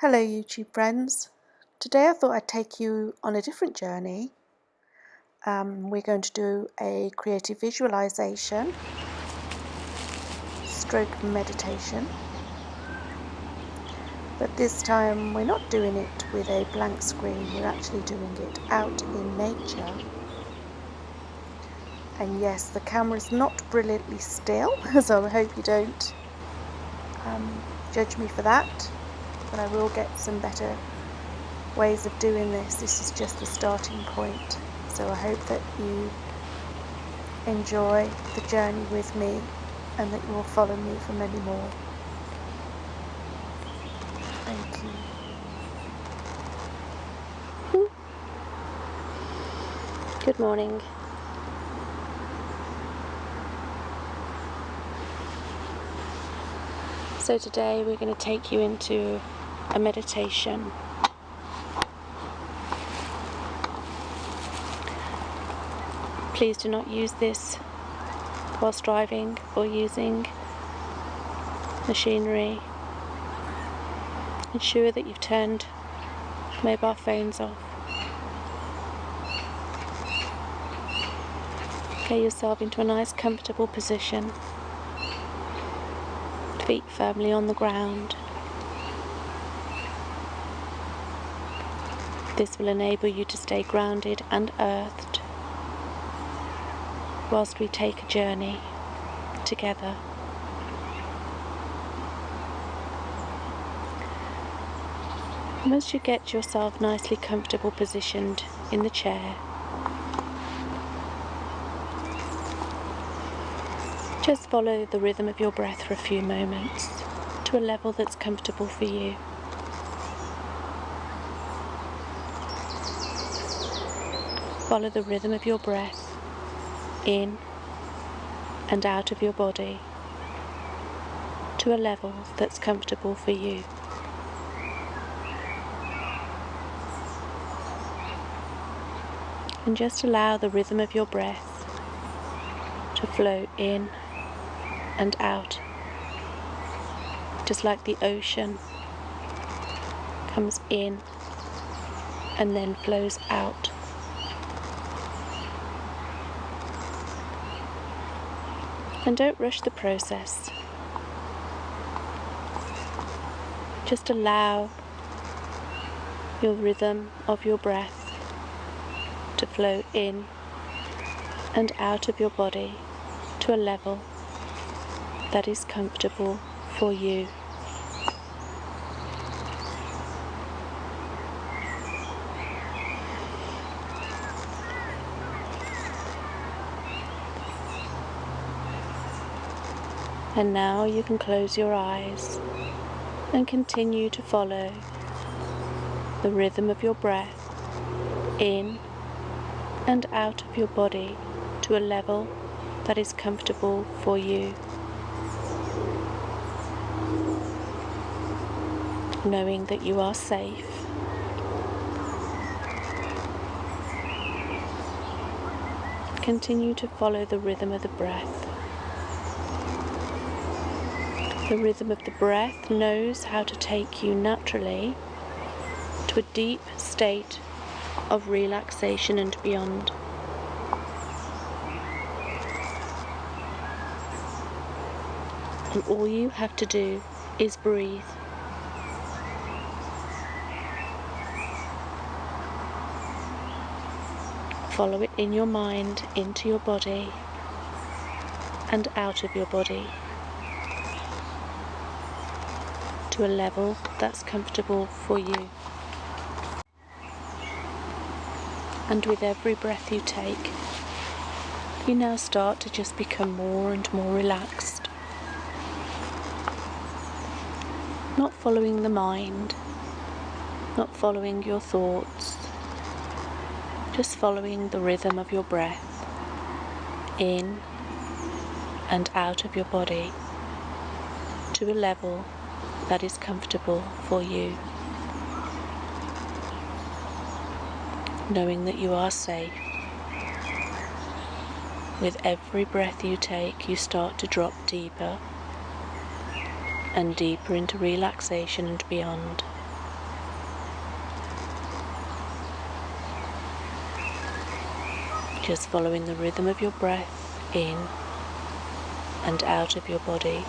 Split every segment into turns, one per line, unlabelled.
Hello YouTube friends. Today I thought I'd take you on a different journey. We're going to do a creative visualization stroke meditation, but this time we're not doing it with a blank screen, we're actually doing it out in nature. And yes, the camera's not brilliantly still, so I hope you don't judge me for that, but I will get some better ways of doing this. This is just the starting point, so I hope that you enjoy the journey with me and that you will follow me for many more. Thank you.
Good morning. So today we're going to take you into a meditation. Please do not use this whilst driving or using machinery. Ensure that you've turned mobile phones off. Get yourself into a nice comfortable position. Feet firmly on the ground. This will enable you to stay grounded and earthed whilst we take a journey together. Once you get yourself nicely comfortable positioned in the chair, just follow the rhythm of your breath for a few moments to a level that's comfortable for you. Follow the rhythm of your breath in and out of your body to a level that's comfortable for you. And just allow the rhythm of your breath to flow in and out, just like the ocean comes in and then flows out. And don't rush the process. Just allow your rhythm of your breath to flow in and out of your body to a level that is comfortable for you. And now you can close your eyes and continue to follow the rhythm of your breath in and out of your body to a level that is comfortable for you. Knowing that you are safe. Continue to follow the rhythm of the breath. The rhythm of the breath knows how to take you naturally to a deep state of relaxation and beyond. And all you have to do is breathe. Follow it in your mind, into your body and out of your body to a level that's comfortable for you. And with every breath you take, you now start to just become more and more relaxed. Not following the mind, not following your thoughts, just following the rhythm of your breath in and out of your body to a level that is comfortable for you. Knowing that you are safe. With every breath you take, you start to drop deeper and deeper into relaxation and beyond. Just following the rhythm of your breath in and out of your body,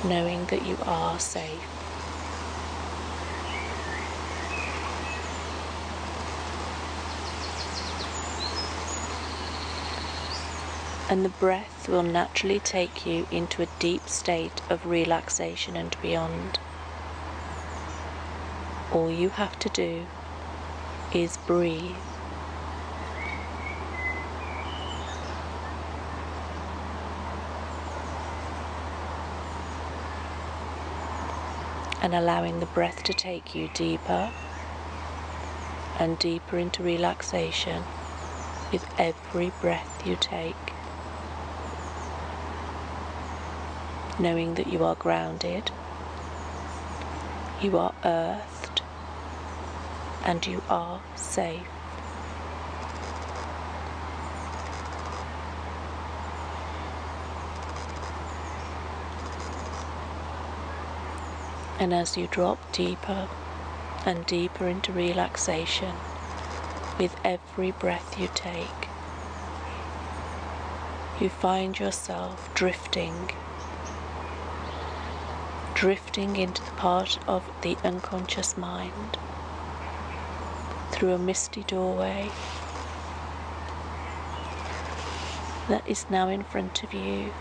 knowing that you are safe. And the breath will naturally take you into a deep state of relaxation and beyond. All you have to do is breathe. And allowing the breath to take you deeper and deeper into relaxation with every breath you take. Knowing that you are grounded, you are earthed, and you are safe. And as you drop deeper and deeper into relaxation with every breath you take, you find yourself drifting into the part of the unconscious mind through a misty doorway that is now in front of you.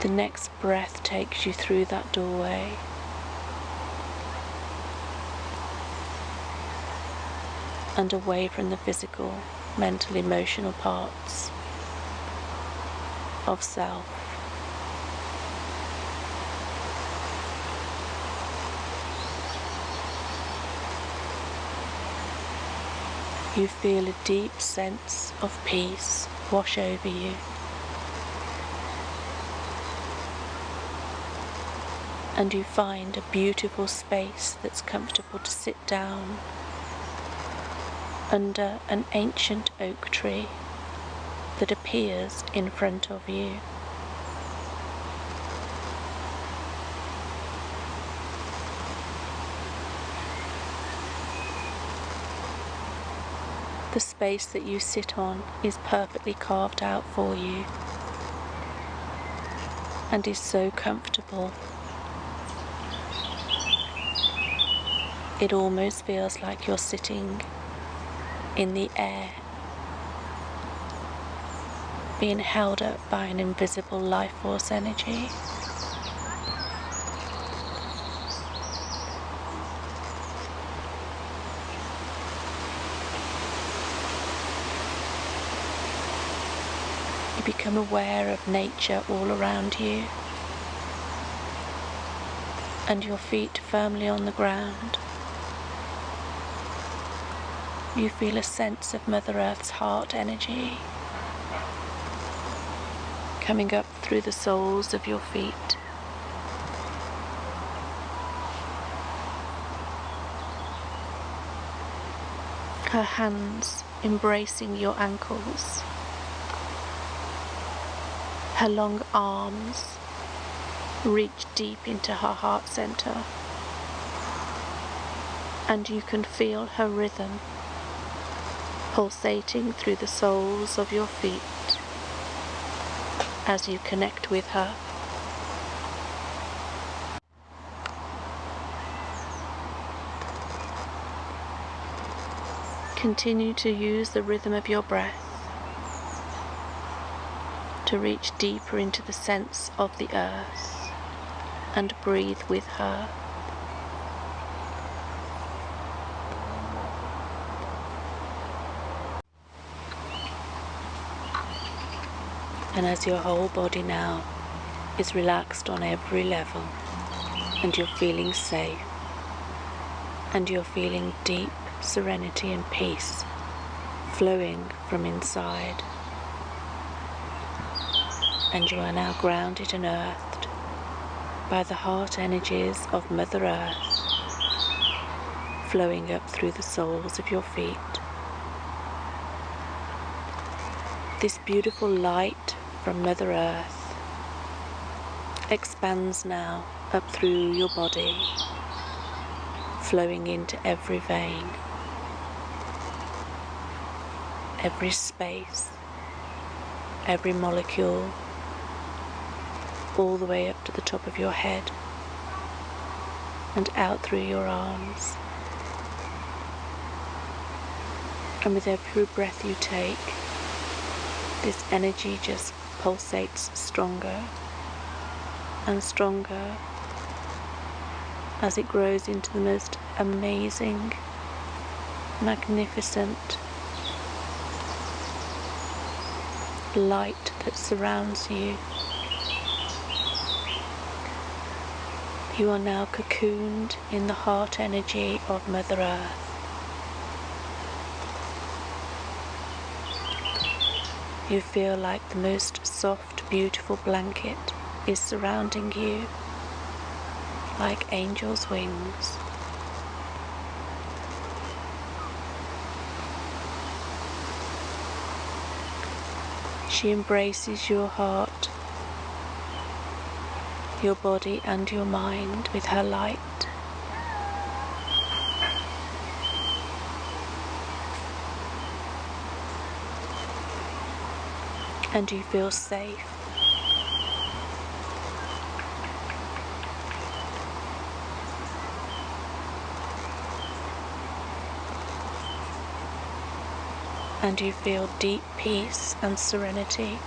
The next breath takes you through that doorway, and away from the physical, mental, emotional parts of self. You feel a deep sense of peace wash over you. And you find a beautiful space that's comfortable to sit down under an ancient oak tree that appears in front of you. The space that you sit on is perfectly carved out for you and is so comfortable. It almost feels like you're sitting in the air, being held up by an invisible life force energy. You become aware of nature all around you, and your feet firmly on the ground. You feel a sense of Mother Earth's heart energy coming up through the soles of your feet. Her hands embracing your ankles. Her long arms reach deep into her heart center, and you can feel her rhythm pulsating through the soles of your feet as you connect with her. Continue to use the rhythm of your breath to reach deeper into the sense of the earth and breathe with her. And as your whole body now is relaxed on every level, and you're feeling safe, and you're feeling deep serenity and peace flowing from inside, and you are now grounded and earthed by the heart energies of Mother Earth flowing up through the soles of your feet. This beautiful light from Mother Earth expands now up through your body, flowing into every vein, every space, every molecule, all the way up to the top of your head and out through your arms. And with every breath you take, this energy just pulsates stronger and stronger as it grows into the most amazing, magnificent light that surrounds you. You are now cocooned in the heart energy of Mother Earth. You feel like the most soft, beautiful blanket is surrounding you, like angels' wings. She embraces your heart, your body and your mind with her light. And you feel safe. And you feel deep peace and serenity.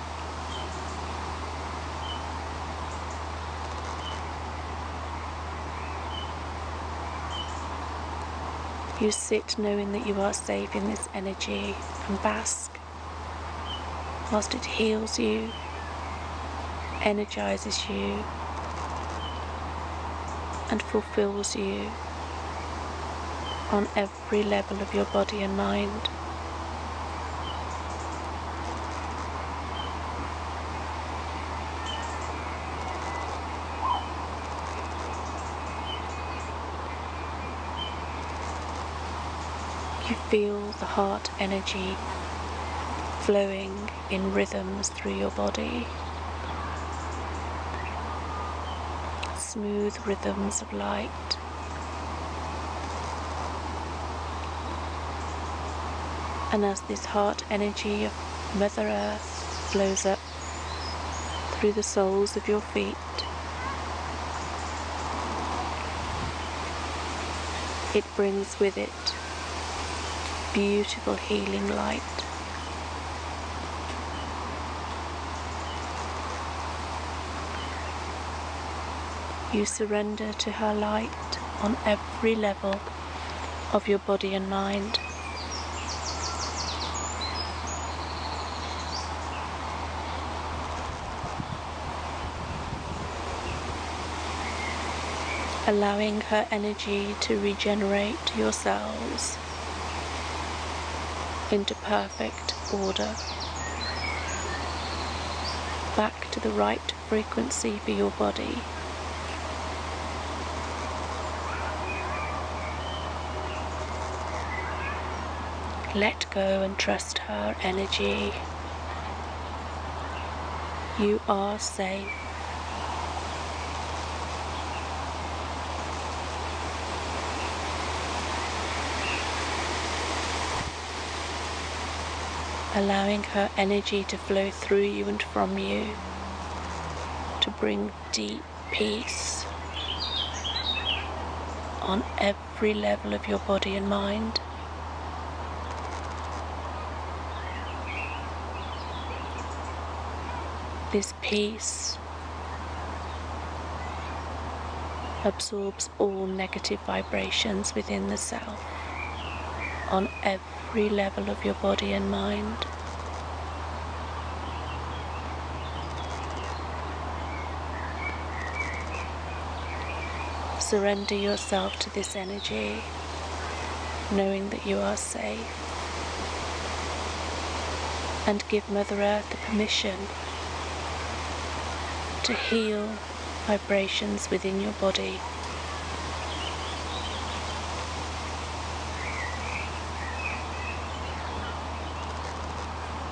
You sit knowing that you are safe in this energy and bask whilst it heals you, energizes you, and fulfills you on every level of your body and mind. You feel the heart energy flowing in rhythms through your body, smooth rhythms of light. And as this heart energy of Mother Earth flows up through the soles of your feet, it brings with it beautiful healing light. You surrender to her light on every level of your body and mind. Allowing her energy to regenerate your cells into perfect order, back to the right frequency for your body. Let go and trust her energy. You are safe. Allowing her energy to flow through you and from you to bring deep peace on every level of your body and mind. This peace absorbs all negative vibrations within the self on every level of your body and mind. Surrender yourself to this energy, knowing that you are safe, and give Mother Earth the permission to heal vibrations within your body.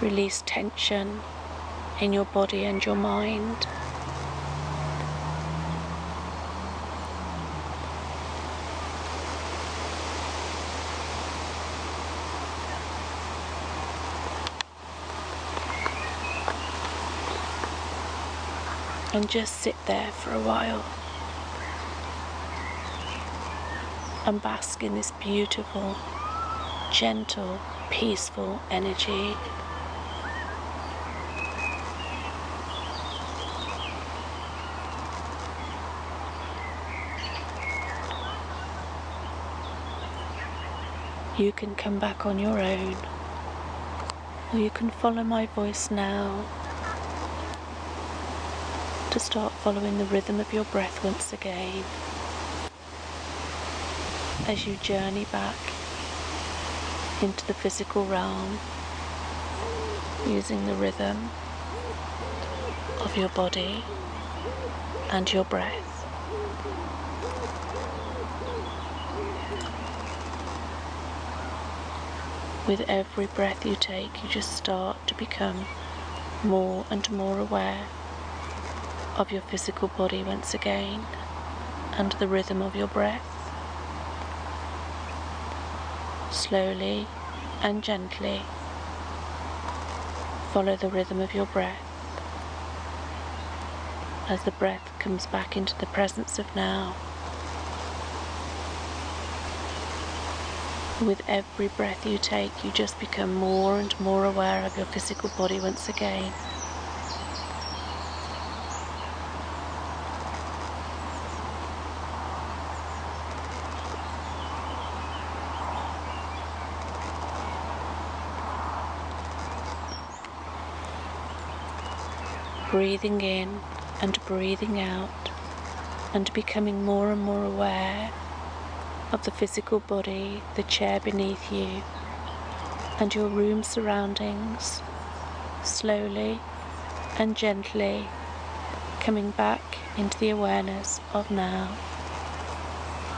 Release tension in your body and your mind. And just sit there for a while and bask in this beautiful, gentle, peaceful energy. You can come back on your own, or you can follow my voice now to start following the rhythm of your breath once again as you journey back into the physical realm using the rhythm of your body and your breath. With every breath you take, you just start to become more and more aware of your physical body once again and the rhythm of your breath. Slowly and gently follow the rhythm of your breath as the breath comes back into the presence of now. With every breath you take, you just become more and more aware of your physical body once again. Breathing in and breathing out and becoming more and more aware of the physical body, the chair beneath you, and your room surroundings, slowly and gently coming back into the awareness of now,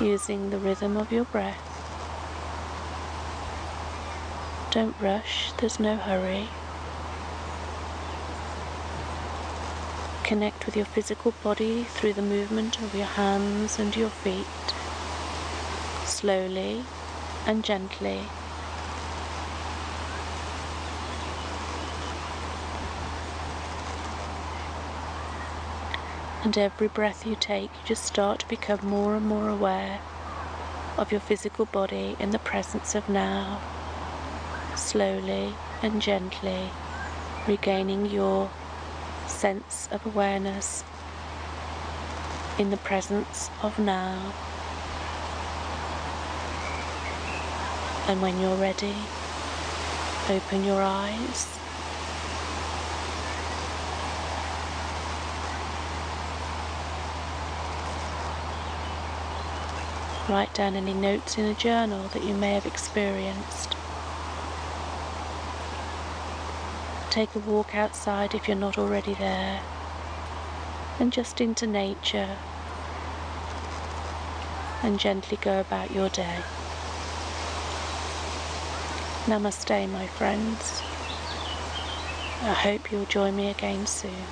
using the rhythm of your breath. Don't rush, there's no hurry. Connect with your physical body through the movement of your hands and your feet, slowly and gently. And every breath you take, you just start to become more and more aware of your physical body in the presence of now, slowly and gently regaining your sense of awareness in the presence of now. And when you're ready, open your eyes. Write down any notes in a journal that you may have experienced. Take a walk outside if you're not already there, and just into nature, and gently go about your day. Namaste, my friends. I hope you'll join me again soon.